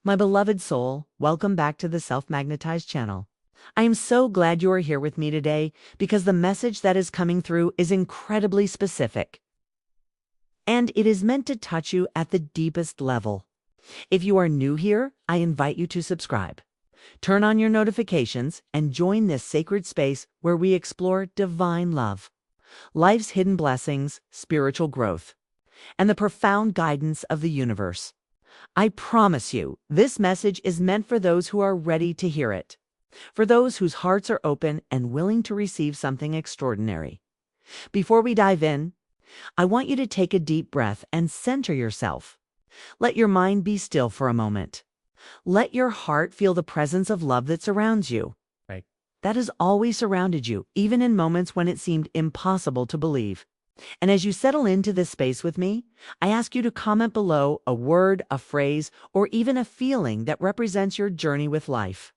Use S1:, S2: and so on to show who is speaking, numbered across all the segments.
S1: My beloved soul, welcome back to the Self-Magnetized channel. I am so glad you are here with me today because the message that is coming through is incredibly specific. And it is meant to touch you at the deepest level. If you are new here, I invite you to subscribe. Turn on your notifications and join this sacred space where we explore divine love, life's hidden blessings, spiritual growth, and the profound guidance of the universe. I promise you, this message is meant for those who are ready to hear it, for those whose hearts are open and willing to receive something extraordinary. Before we dive in, I want you to take a deep breath and center yourself. Let your mind be still for a moment. Let your heart feel the presence of love that surrounds you.
S2: Right.
S1: That has always surrounded you, even in moments when it seemed impossible to believe. And as you settle into this space with me, I ask you to comment below a word, a phrase, or even a feeling that represents your journey with life.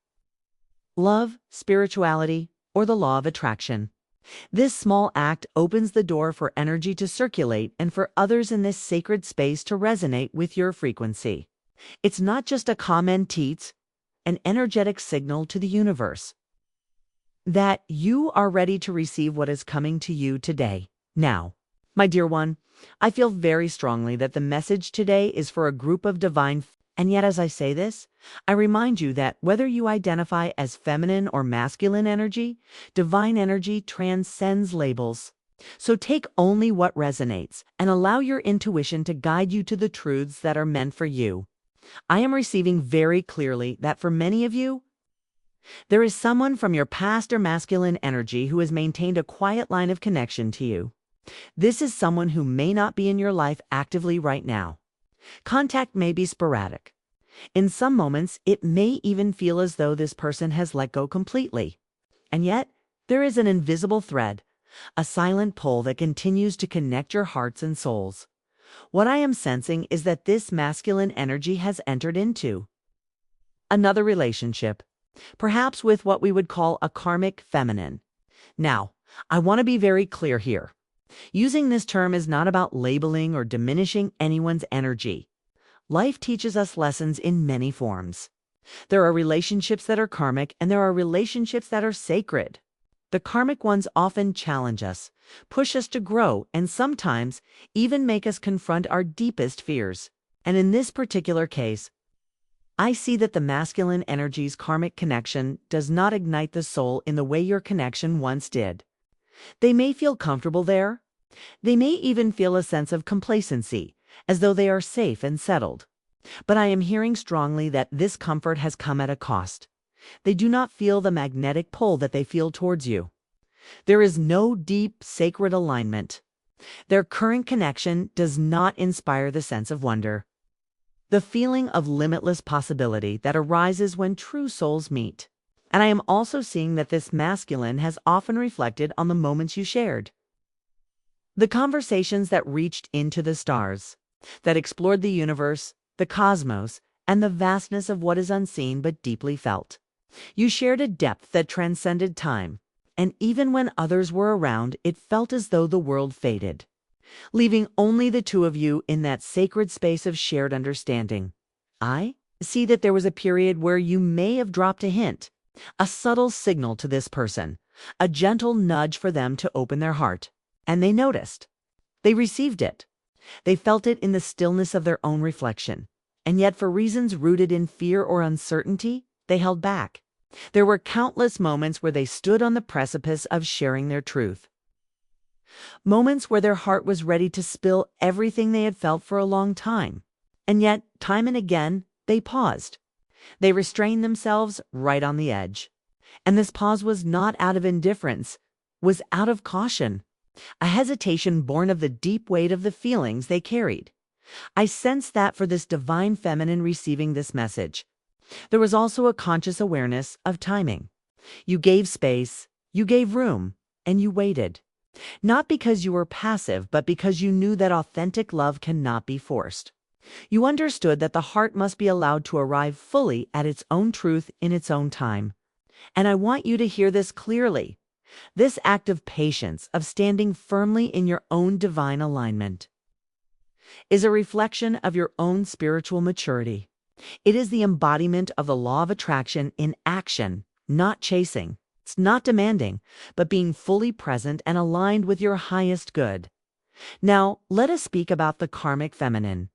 S1: Love, spirituality, or the law of attraction. This small act opens the door for energy to circulate and for others in this sacred space to resonate with your frequency. It's not just a comment, it's an energetic signal to the universe that you are ready to receive what is coming to you today. Now, my dear one, I feel very strongly that the message today is for a group of divine, and yet as I say this, I remind you that whether you identify as feminine or masculine energy, divine energy transcends labels. So take only what resonates and allow your intuition to guide you to the truths that are meant for you. I am receiving very clearly that for many of you, there is someone from your past or masculine energy who has maintained a quiet line of connection to you. This is someone who may not be in your life actively right now. Contact may be sporadic. In some moments, it may even feel as though this person has let go completely. And yet, there is an invisible thread, a silent pull that continues to connect your hearts and souls. What I am sensing is that this masculine energy has entered into another relationship, perhaps with what we would call a karmic feminine. Now, I want to be very clear here. Using this term is not about labeling or diminishing anyone's energy. Life teaches us lessons in many forms. There are relationships that are karmic and there are relationships that are sacred. The karmic ones often challenge us, push us to grow, and sometimes even make us confront our deepest fears. And in this particular case, I see that the masculine energy's karmic connection does not ignite the soul in the way your connection once did. They may feel comfortable there. They may even feel a sense of complacency, as though they are safe and settled. But I am hearing strongly that this comfort has come at a cost. They do not feel the magnetic pull that they feel towards you. There is no deep, sacred alignment. Their current connection does not inspire the sense of wonder, the feeling of limitless possibility that arises when true souls meet. And I am also seeing that this masculine has often reflected on the moments you shared. The conversations that reached into the stars, that explored the universe, the cosmos, and the vastness of what is unseen but deeply felt. You shared a depth that transcended time, and even when others were around, it felt as though the world faded, leaving only the two of you in that sacred space of shared understanding. I see that there was a period where you may have dropped a hint, a subtle signal to this person, a gentle nudge for them to open their heart. And they noticed. They received it. They felt it in the stillness of their own reflection. And yet for reasons rooted in fear or uncertainty, they held back. There were countless moments where they stood on the precipice of sharing their truth. Moments where their heart was ready to spill everything they had felt for a long time. And yet, time and again, they paused. They restrained themselves right on the edge. And this pause was not out of indifference, was out of caution, a hesitation born of the deep weight of the feelings they carried. I sense that for this divine feminine receiving this message, there was also a conscious awareness of timing. You gave space, you gave room, and you waited. Not because you were passive, but because you knew that authentic love cannot be forced. You understood that the heart must be allowed to arrive fully at its own truth in its own time. And I want you to hear this clearly. This act of patience, of standing firmly in your own divine alignment, is a reflection of your own spiritual maturity. It is the embodiment of the law of attraction in action, not chasing. It's not demanding, but being fully present and aligned with your highest good. Now, let us speak about the karmic feminine.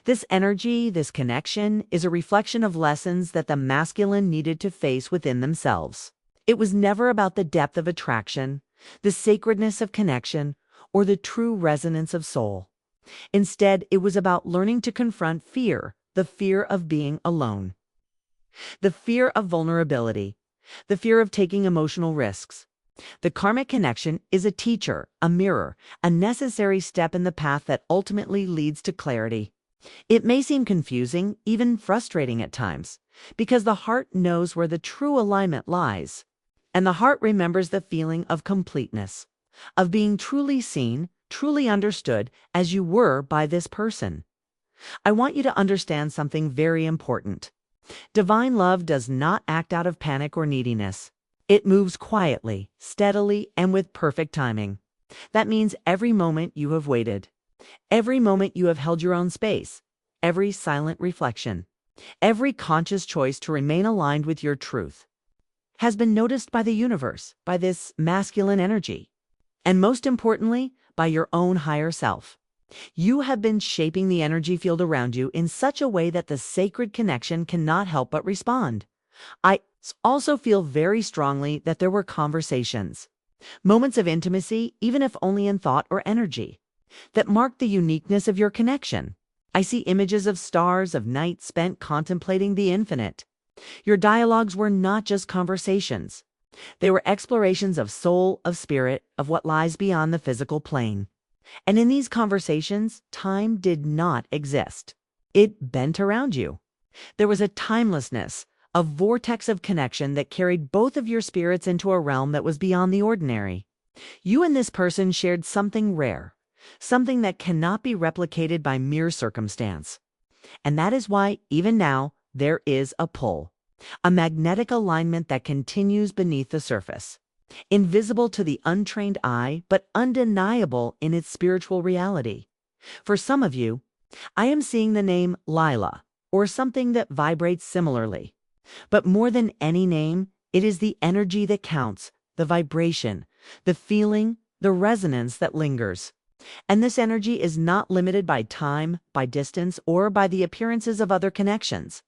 S1: This energy, this connection, is a reflection of lessons that the masculine needed to face within themselves. It was never about the depth of attraction, the sacredness of connection, or the true resonance of soul. Instead, it was about learning to confront fear, the fear of being alone, the fear of vulnerability, the fear of taking emotional risks. The karmic connection is a teacher, a mirror, a necessary step in the path that ultimately leads to clarity. It may seem confusing, even frustrating at times, because the heart knows where the true alignment lies. And the heart remembers the feeling of completeness, of being truly seen, truly understood as you were by this person. I want you to understand something very important. Divine love does not act out of panic or neediness. It moves quietly, steadily, and with perfect timing. That means every moment you have waited, every moment you have held your own space, every silent reflection, every conscious choice to remain aligned with your truth has been noticed by the universe, by this masculine energy, and most importantly, by your own higher self. You have been shaping the energy field around you in such a way that the sacred connection cannot help but respond. I also feel very strongly that there were conversations, moments of intimacy, even if only in thought or energy, that marked the uniqueness of your connection. I see images of stars, of nights spent contemplating the infinite. Your dialogues were not just conversations. They were explorations of soul, of spirit, of what lies beyond the physical plane. And in these conversations, time did not exist. It bent around you. There was a timelessness, a vortex of connection that carried both of your spirits into a realm that was beyond the ordinary. You and this person shared something rare, something that cannot be replicated by mere circumstance. And that is why, even now, there is a pull, a magnetic alignment that continues beneath the surface, invisible to the untrained eye, but undeniable in its spiritual reality. For some of you, I am seeing the name Lila, or something that vibrates similarly. But more than any name, it is the energy that counts, the vibration, the feeling, the resonance that lingers. And this energy is not limited by time, by distance, or by the appearances of other connections.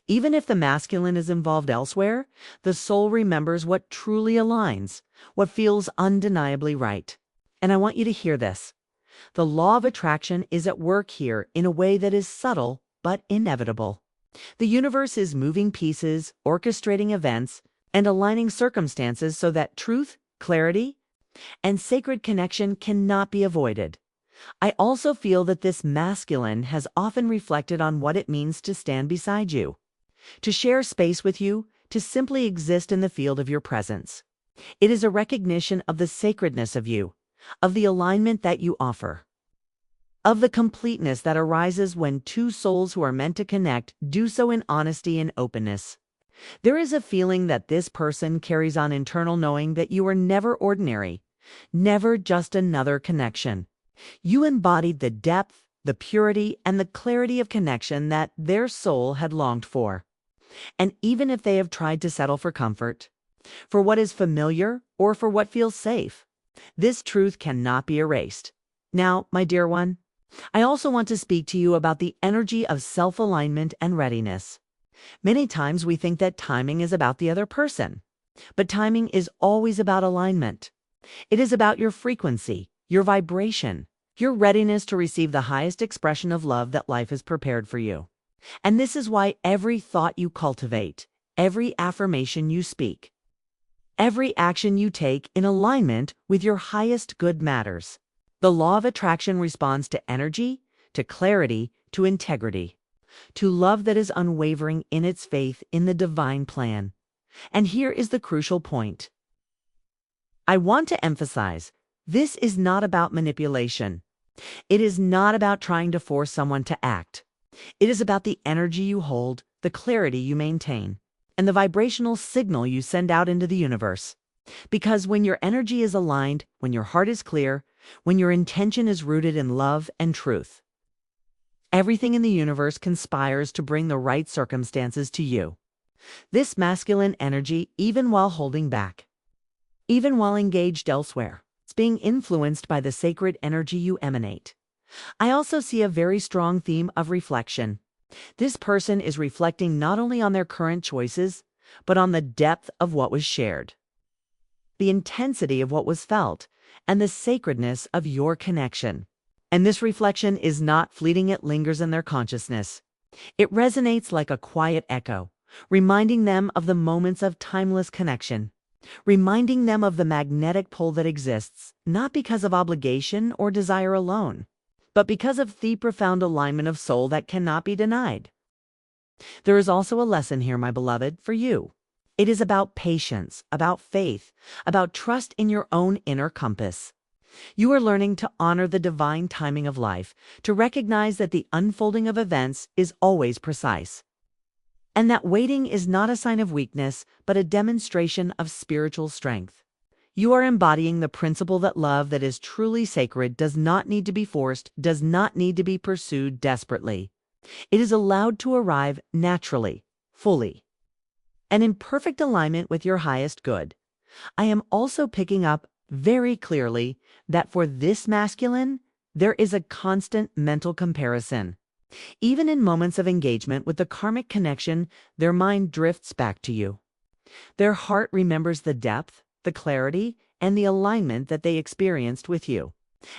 S1: Even if the masculine is involved elsewhere, the soul remembers what truly aligns, what feels undeniably right. And I want you to hear this. The law of attraction is at work here in a way that is subtle but inevitable. The universe is moving pieces, orchestrating events, and aligning circumstances so that truth, clarity, and sacred connection cannot be avoided. I also feel that this masculine has often reflected on what it means to stand beside you, to share space with you, to simply exist in the field of your presence. It is a recognition of the sacredness of you, of the alignment that you offer, of the completeness that arises when two souls who are meant to connect do so in honesty and openness. There is a feeling that this person carries on internal, knowing that you are never ordinary, never just another connection. You embodied the depth, the purity, and the clarity of connection that their soul had longed for. And even if they have tried to settle for comfort, for what is familiar, or for what feels safe, this truth cannot be erased. Now, my dear one, I also want to speak to you about the energy of self-alignment and readiness. Many times we think that timing is about the other person, but timing is always about alignment. It is about your frequency, your vibration, your readiness to receive the highest expression of love that life has prepared for you. And this is why every thought you cultivate, every affirmation you speak, every action you take in alignment with your highest good matters. The law of attraction responds to energy, to clarity, to integrity, to love that is unwavering in its faith in the divine plan. And here is the crucial point. I want to emphasize, this is not about manipulation. It is not about trying to force someone to act. It is about the energy you hold, the clarity you maintain, and the vibrational signal you send out into the universe. Because when your energy is aligned, when your heart is clear, when your intention is rooted in love and truth, Everything in the universe conspires to bring the right circumstances to you. This masculine energy, even while holding back, even while engaged elsewhere, it's being influenced by the sacred energy you emanate. I also see a very strong theme of reflection. This person is reflecting not only on their current choices, but on the depth of what was shared, the intensity of what was felt, and the sacredness of your connection. And this reflection is not fleeting, it lingers in their consciousness. It resonates like a quiet echo, reminding them of the moments of timeless connection, reminding them of the magnetic pull that exists, not because of obligation or desire alone, but because of the profound alignment of soul that cannot be denied. There is also a lesson here, my beloved, for you. It is about patience, about faith, about trust in your own inner compass. You are learning to honor the divine timing of life, to recognize that the unfolding of events is always precise, and that waiting is not a sign of weakness, but a demonstration of spiritual strength. You are embodying the principle that love that is truly sacred does not need to be forced, does not need to be pursued desperately. It is allowed to arrive naturally, fully, and in perfect alignment with your highest good. I am also picking up very clearly that for this masculine, there is a constant mental comparison. Even in moments of engagement with the karmic connection, their mind drifts back to you. Their heart remembers the depth, the clarity, and the alignment that they experienced with you.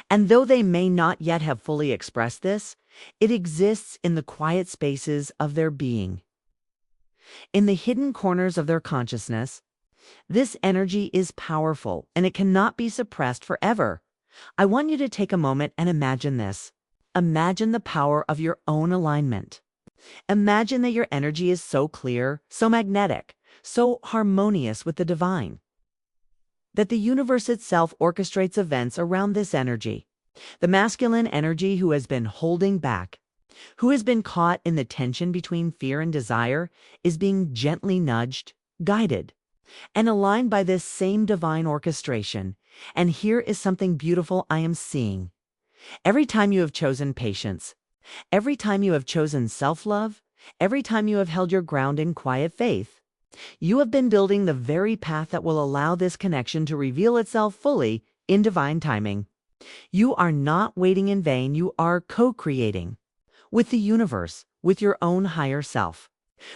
S1: And though they may not yet have fully expressed this, it exists in the quiet spaces of their being. In the hidden corners of their consciousness, this energy is powerful and it cannot be suppressed forever. I want you to take a moment and imagine this. Imagine the power of your own alignment. Imagine that your energy is so clear, so magnetic, so harmonious with the divine, that the universe itself orchestrates events around this energy. The masculine energy who has been holding back, who has been caught in the tension between fear and desire, is being gently nudged, guided, and aligned by this same divine orchestration. And here is something beautiful I am seeing. Every time you have chosen patience, every time you have chosen self-love, every time you have held your ground in quiet faith, you have been building the very path that will allow this connection to reveal itself fully in divine timing. You are not waiting in vain, you are co-creating with the universe, with your own higher self,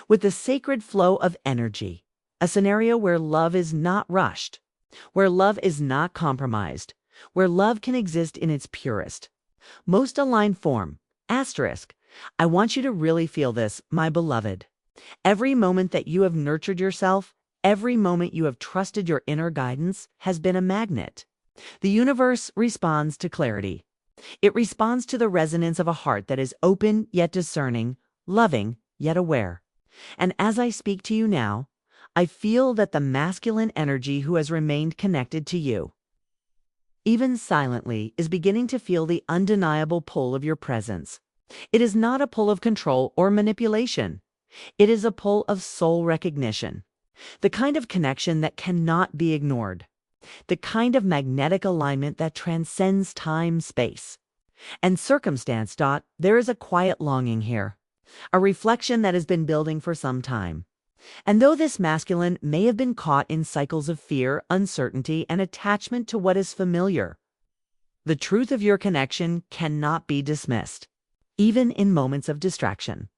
S1: with the sacred flow of energy, a scenario where love is not rushed, where love is not compromised, where love can exist in its purest, most aligned form. Asterisk. I want you to really feel this, my beloved. Every moment that you have nurtured yourself, every moment you have trusted your inner guidance has been a magnet. The universe responds to clarity. It responds to the resonance of a heart that is open yet discerning, loving yet aware. And as I speak to you now, I feel that the masculine energy who has remained connected to you, even silently, is beginning to feel the undeniable pull of your presence. It is not a pull of control or manipulation. It is a pull of soul recognition, the kind of connection that cannot be ignored, the kind of magnetic alignment that transcends time, space, and circumstance. There is a quiet longing here, a reflection that has been building for some time. And though this masculine may have been caught in cycles of fear, uncertainty, and attachment to what is familiar, the truth of your connection cannot be dismissed. Even in moments of distraction,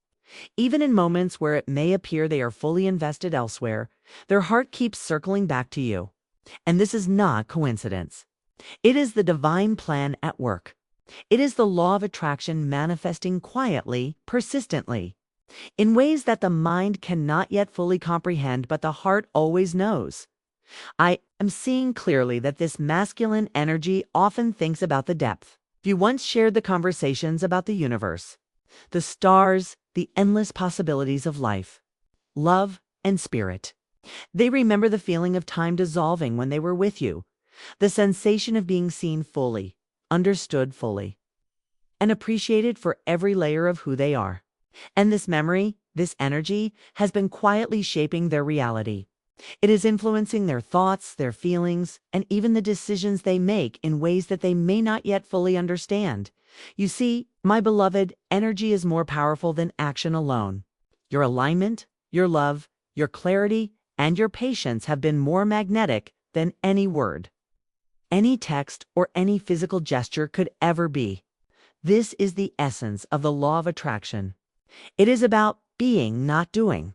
S1: even in moments where it may appear they are fully invested elsewhere, their heart keeps circling back to you. And this is not coincidence. It is the divine plan at work. It is the law of attraction manifesting quietly, persistently, in ways that the mind cannot yet fully comprehend, but the heart always knows. I am seeing clearly that this masculine energy often thinks about the depth. You once shared the conversations about the universe, the stars, the endless possibilities of life, love, and spirit. They remember the feeling of time dissolving when they were with you, the sensation of being seen fully, understood fully, and appreciated for every layer of who they are. And this memory, this energy, has been quietly shaping their reality. It is influencing their thoughts, their feelings, and even the decisions they make in ways that they may not yet fully understand. You see, my beloved, energy is more powerful than action alone. Your alignment, your love, your clarity, and your patience have been more magnetic than any word, any text, or any physical gesture could ever be. This is the essence of the law of attraction. It is about being, not doing.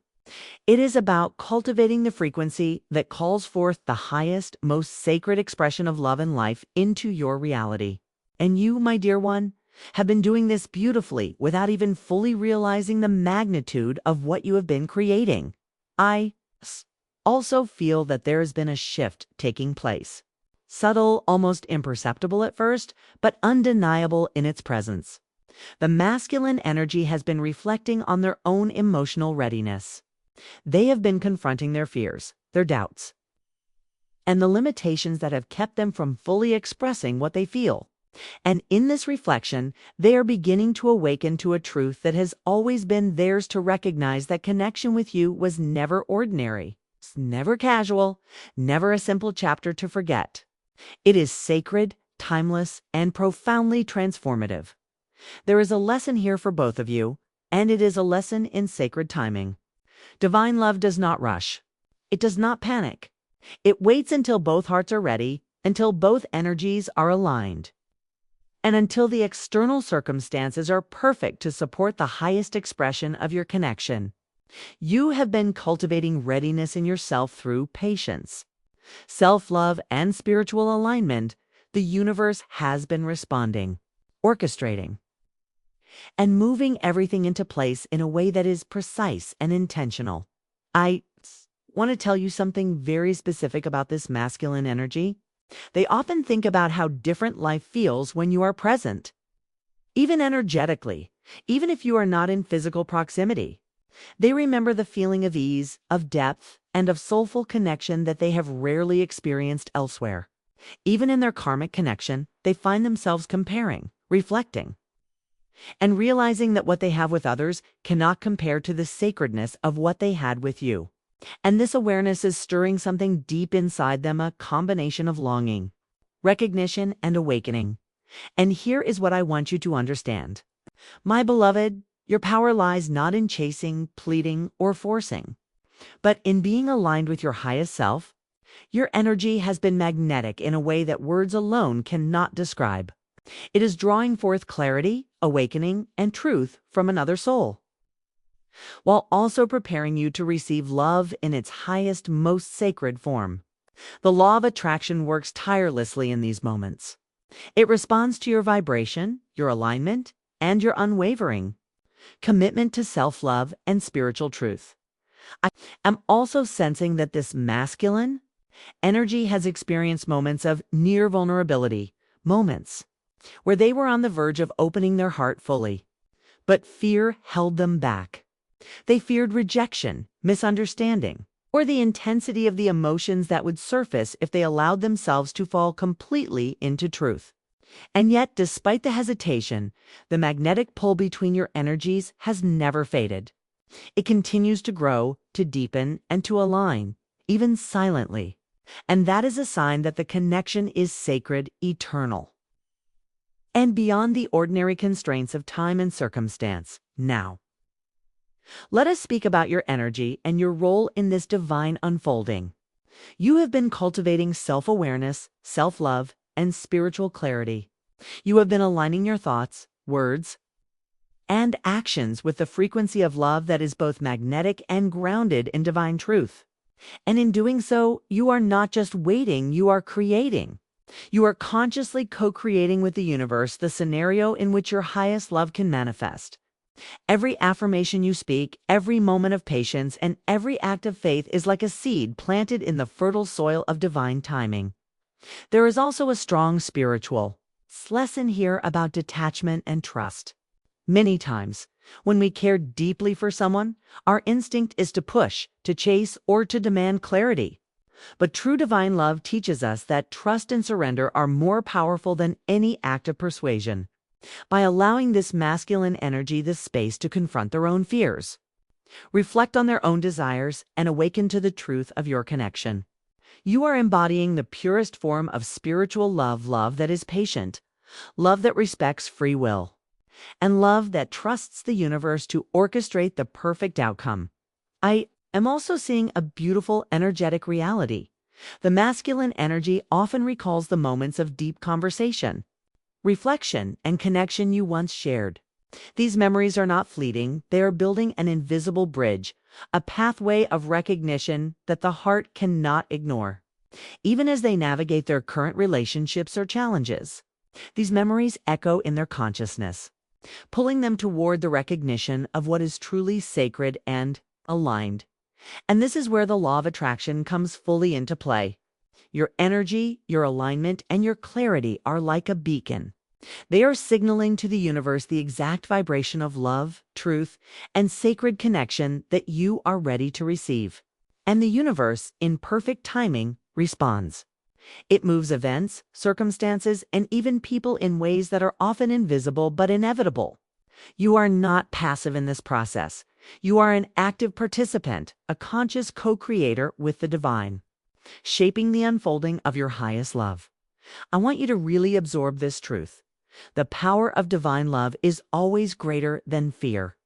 S1: It is about cultivating the frequency that calls forth the highest, most sacred expression of love and life into your reality. And you, my dear one, have been doing this beautifully without even fully realizing the magnitude of what you have been creating. I also feel that there has been a shift taking place. Subtle, almost imperceptible at first, but undeniable in its presence. The masculine energy has been reflecting on their own emotional readiness. They have been confronting their fears, their doubts, and the limitations that have kept them from fully expressing what they feel. And in this reflection, they are beginning to awaken to a truth that has always been theirs to recognize: that connection with you was never ordinary, never casual, never a simple chapter to forget. It is sacred, timeless, and profoundly transformative. There is a lesson here for both of you, and it is a lesson in sacred timing. Divine love does not rush. It does not panic. It waits until both hearts are ready, until both energies are aligned, and until the external circumstances are perfect to support the highest expression of your connection. You have been cultivating readiness in yourself through patience, self-love, and spiritual alignment. The universe has been responding, orchestrating, and moving everything into place in a way that is precise and intentional. I want to tell you something very specific about this masculine energy. They often think about how different life feels when you are present, even energetically, even if you are not in physical proximity. They remember the feeling of ease, of depth, and of soulful connection that they have rarely experienced elsewhere. Even in their karmic connection, they find themselves comparing, reflecting, and realizing that what they have with others cannot compare to the sacredness of what they had with you. And this awareness is stirring something deep inside them, a combination of longing, recognition, and awakening. And here is what I want you to understand. My beloved, your power lies not in chasing, pleading, or forcing, but in being aligned with your highest self. Your energy has been magnetic in a way that words alone cannot describe. It is drawing forth clarity, awakening, and truth from another soul, while also preparing you to receive love in its highest, most sacred form. The law of attraction works tirelessly in these moments. It responds to your vibration, your alignment, and your unwavering commitment to self-love and spiritual truth. I am also sensing that this masculine energy has experienced moments of near vulnerability, moments where they were on the verge of opening their heart fully, but fear held them back. They feared rejection, misunderstanding, or the intensity of the emotions that would surface if they allowed themselves to fall completely into truth. And yet, despite the hesitation, the magnetic pull between your energies has never faded. It continues to grow, to deepen, and to align, even silently. And that is a sign that the connection is sacred, eternal, and beyond the ordinary constraints of time and circumstance. Now, let us speak about your energy and your role in this divine unfolding. You have been cultivating self-awareness, self-love, and spiritual clarity. You have been aligning your thoughts, words, and actions with the frequency of love that is both magnetic and grounded in divine truth. And in doing so, you are not just waiting, you are creating. You are consciously co-creating with the universe the scenario in which your highest love can manifest. Every affirmation you speak, every moment of patience, and every act of faith is like a seed planted in the fertile soil of divine timing. There is also a strong spiritual lesson here about detachment and trust. Many times, when we care deeply for someone, our instinct is to push, to chase, or to demand clarity. But true divine love teaches us that trust and surrender are more powerful than any act of persuasion. By allowing this masculine energy the space to confront their own fears, Reflect on their own desires and awaken to the truth of your connection. You are embodying the purest form of spiritual love that is patient, love that respects free will, and love that trusts the universe to orchestrate the perfect outcome. I am also seeing a beautiful energetic reality. The masculine energy often recalls the moments of deep conversation, reflection, and connection you once shared. These memories are not fleeting, they are building an invisible bridge, a pathway of recognition that the heart cannot ignore, even as they navigate their current relationships or challenges. These memories echo in their consciousness, pulling them toward the recognition of what is truly sacred and aligned. And this is where the law of attraction comes fully into play. Your energy, your alignment, and your clarity are like a beacon. They are signaling to the universe the exact vibration of love, truth, and sacred connection that you are ready to receive. And the universe, in perfect timing, responds. It moves events, circumstances, and even people in ways that are often invisible but inevitable. You are not passive in this process. You are an active participant, a conscious co-creator with the divine, shaping the unfolding of your highest love. I want you to really absorb this truth. The power of divine love is always greater than fear,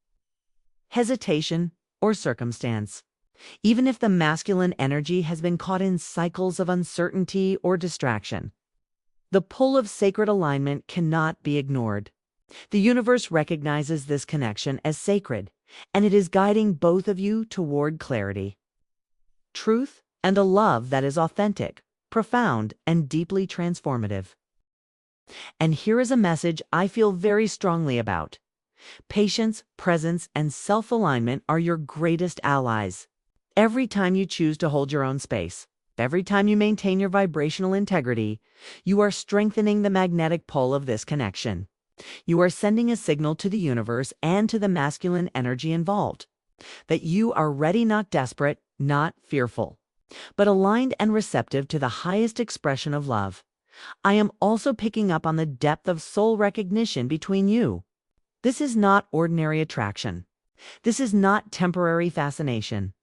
S1: hesitation, or circumstance. Even if the masculine energy has been caught in cycles of uncertainty or distraction, the pull of sacred alignment cannot be ignored. The universe recognizes this connection as sacred, and it is guiding both of you toward clarity, truth, and a love that is authentic, profound, and deeply transformative. And here is a message I feel very strongly about. Patience, presence, and self-alignment are your greatest allies. Every time you choose to hold your own space, every time you maintain your vibrational integrity, you are strengthening the magnetic pull of this connection. You are sending a signal to the universe and to the masculine energy involved that you are ready, not desperate, not fearful, but aligned and receptive to the highest expression of love. I am also picking up on the depth of soul recognition between you. This is not ordinary attraction. This is not temporary fascination.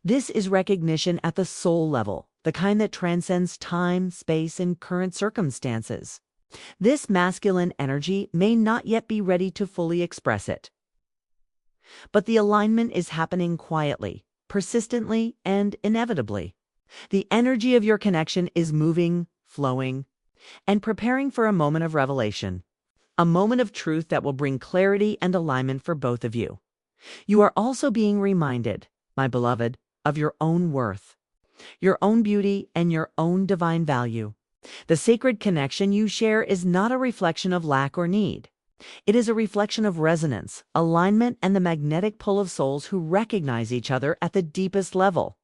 S1: This is recognition at the soul level, the kind that transcends time, space, and current circumstances. This masculine energy may not yet be ready to fully express it, but the alignment is happening quietly, persistently, and inevitably. The energy of your connection is moving, flowing, and preparing for a moment of revelation, a moment of truth that will bring clarity and alignment for both of you. You are also being reminded, my beloved, of your own worth, your own beauty, and your own divine value. The sacred connection you share is not a reflection of lack or need. It is a reflection of resonance, alignment, and the magnetic pull of souls who recognize each other at the deepest level.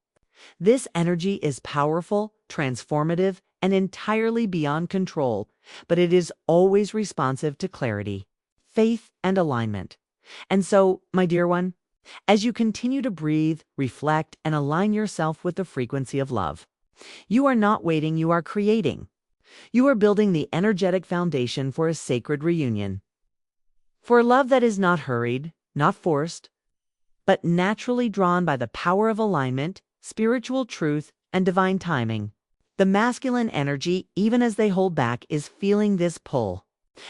S1: This energy is powerful, transformative, and entirely beyond control, but it is always responsive to clarity, faith, and alignment. And so, my dear one, as you continue to breathe, reflect, and align yourself with the frequency of love, you are not waiting, you are creating. You are building the energetic foundation for a sacred reunion. For a love that is not hurried, not forced, but naturally drawn by the power of alignment, spiritual truth, and divine timing. The masculine energy, even as they hold back, is feeling this pull.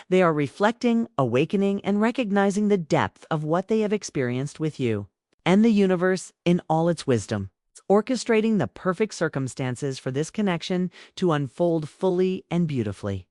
S1: They are reflecting, awakening, and recognizing the depth of what they have experienced with you. And the universe, in all its wisdom, is orchestrating the perfect circumstances for this connection to unfold fully and beautifully.